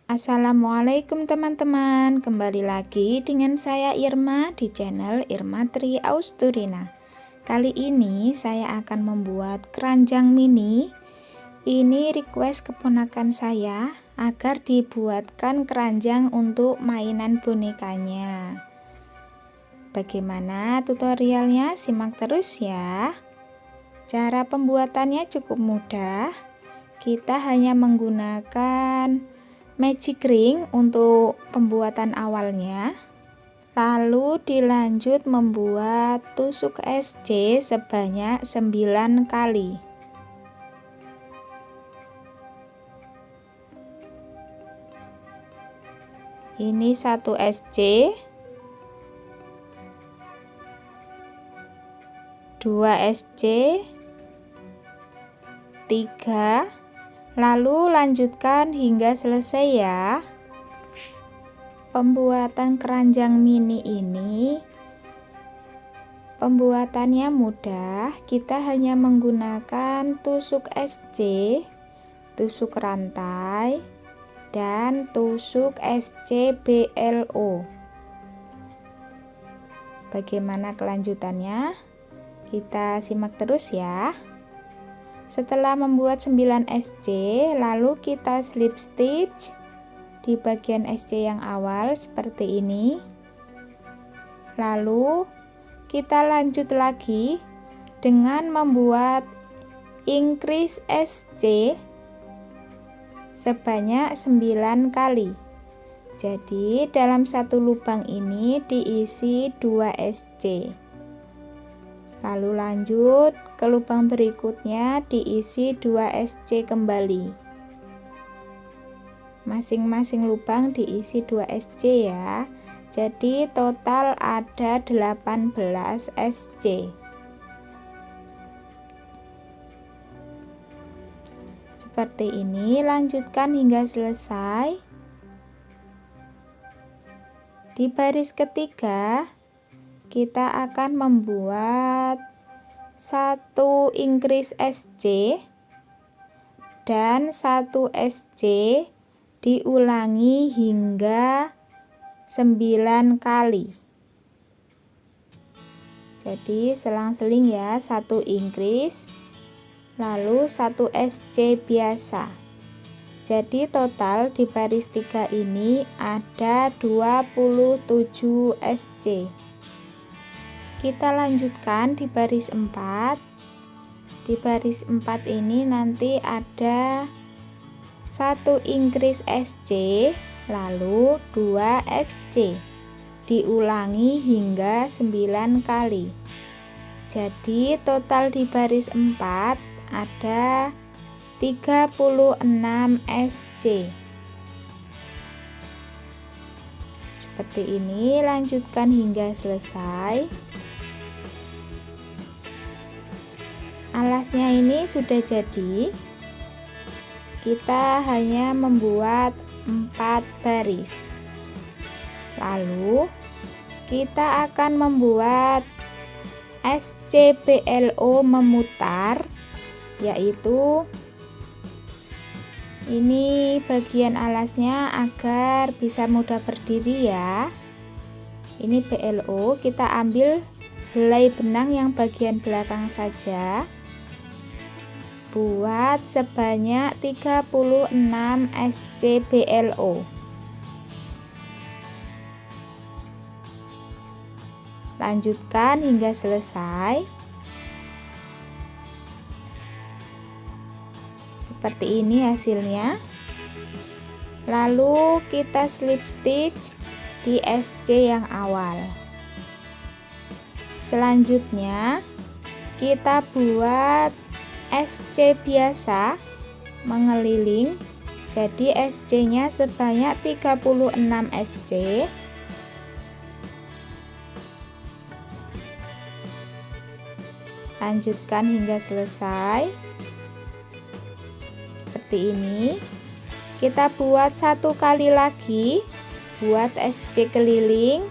Assalamualaikum teman-teman, kembali lagi dengan saya Irma di channel Irma Tri Austurina. Kali ini saya akan membuat keranjang mini. Ini request keponakan saya agar dibuatkan keranjang untuk mainan bonekanya. Bagaimana tutorialnya? Simak terus ya. Cara pembuatannya cukup mudah. Kita hanya menggunakan magic ring untuk pembuatan awalnya. Lalu dilanjut membuat tusuk SC sebanyak 9 kali. Ini 1 SC, 2 SC, 3, lalu lanjutkan hingga selesai ya. Pembuatan keranjang mini ini pembuatannya mudah. Kita hanya menggunakan tusuk SC, tusuk rantai, dan tusuk SC BLO. Bagaimana kelanjutannya? Kita simak terus ya. Setelah membuat 9 SC, lalu kita slip stitch di bagian SC yang awal seperti ini. Lalu kita lanjut lagi dengan membuat increase SC sebanyak 9 kali. Jadi dalam satu lubang ini diisi 2 SC. Lalu lanjut ke lubang berikutnya diisi 2 SC kembali. Masing-masing lubang diisi 2 SC ya. Jadi total ada 18 SC. Seperti ini, lanjutkan hingga selesai. Di baris ketiga kita akan membuat 1 increase SC dan 1 SC diulangi hingga 9 kali. Jadi selang-seling ya, 1 increase lalu 1 SC biasa. Jadi total di baris 3 ini ada 27 SC. Kita lanjutkan di baris 4. Di baris 4 ini nanti ada 1 increase SC lalu 2 SC diulangi hingga 9 kali. Jadi total di baris 4 ada 36 SC. Seperti ini, lanjutkan hingga selesai. Alasnya ini sudah jadi. Kita hanya membuat 4 baris. Lalu kita akan membuat SCBLO memutar, yaitu ini bagian alasnya agar bisa mudah berdiri ya. Ini BLO, kita ambil helai benang yang bagian belakang saja. Buat sebanyak 36 SC BLO. Lanjutkan hingga selesai. Seperti ini hasilnya. Lalu kita slip stitch di SC yang awal. Selanjutnya kita buat SC biasa mengeliling. Jadi SC nya sebanyak 36 SC. Lanjutkan hingga selesai. Seperti ini. Kita buat 1 kali lagi, buat SC keliling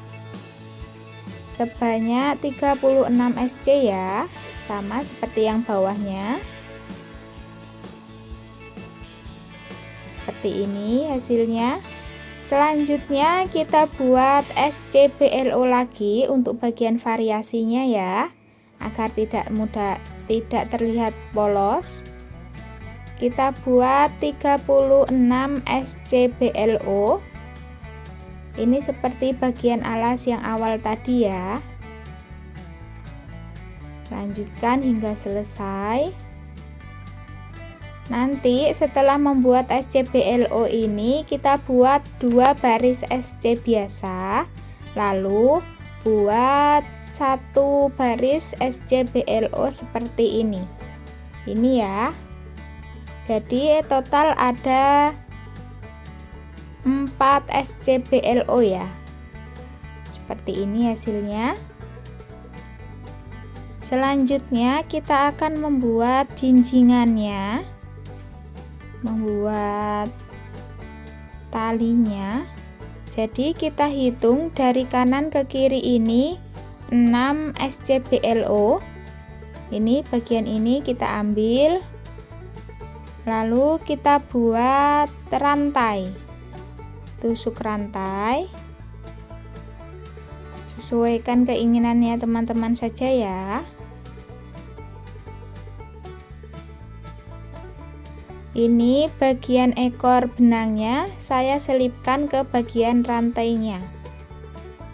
sebanyak 36 SC ya, sama seperti yang bawahnya. Seperti seperti ini hasilnya. Selanjutnya kita buat SCBLO lagi untuk bagian variasinya ya, agar tidak terlihat polos. Kita buat 36 SCBLO. Ini seperti bagian alas yang awal tadi ya. Lanjutkan hingga selesai. Nanti setelah membuat SCBLO ini kita buat 2 baris SC biasa, lalu buat 1 baris SCBLO seperti ini. Ini ya. Jadi total ada 4 SCBLO ya. Seperti ini hasilnya. Selanjutnya kita akan membuat jinjingannya, membuat talinya. Jadi kita hitung dari kanan ke kiri ini 6 SCBLO. Ini bagian ini kita ambil, lalu kita buat rantai, tusuk rantai. Sesuaikan keinginannya teman-teman saja ya. Ini bagian ekor benangnya saya selipkan ke bagian rantainya.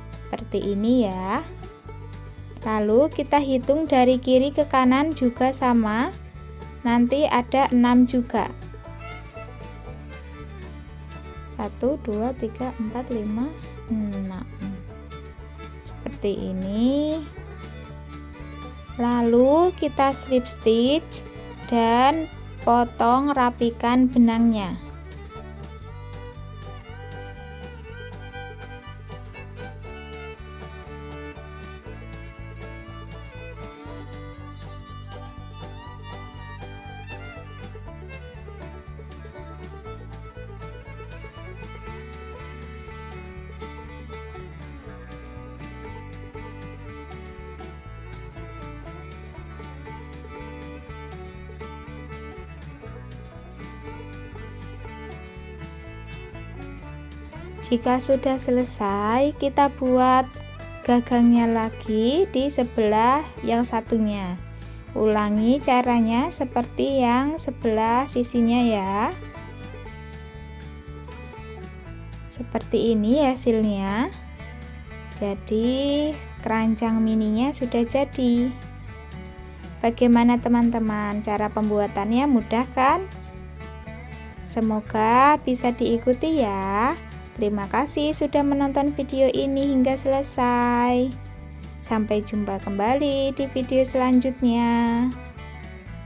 Seperti ini ya. Lalu kita hitung dari kiri ke kanan juga sama. Nanti ada 6 juga. 1 2 3 4 5 6. Seperti ini. Lalu kita slip stitch dan potong rapikan benangnya. Jika sudah selesai, kita buat gagangnya lagi di sebelah yang satunya. Ulangi caranya seperti yang sebelah sisinya ya. Seperti ini hasilnya. Jadi keranjang mininya sudah jadi. Bagaimana teman-teman? Cara pembuatannya mudah kan? Semoga bisa diikuti ya. Terima kasih sudah menonton video ini hingga selesai. Sampai jumpa kembali di video selanjutnya.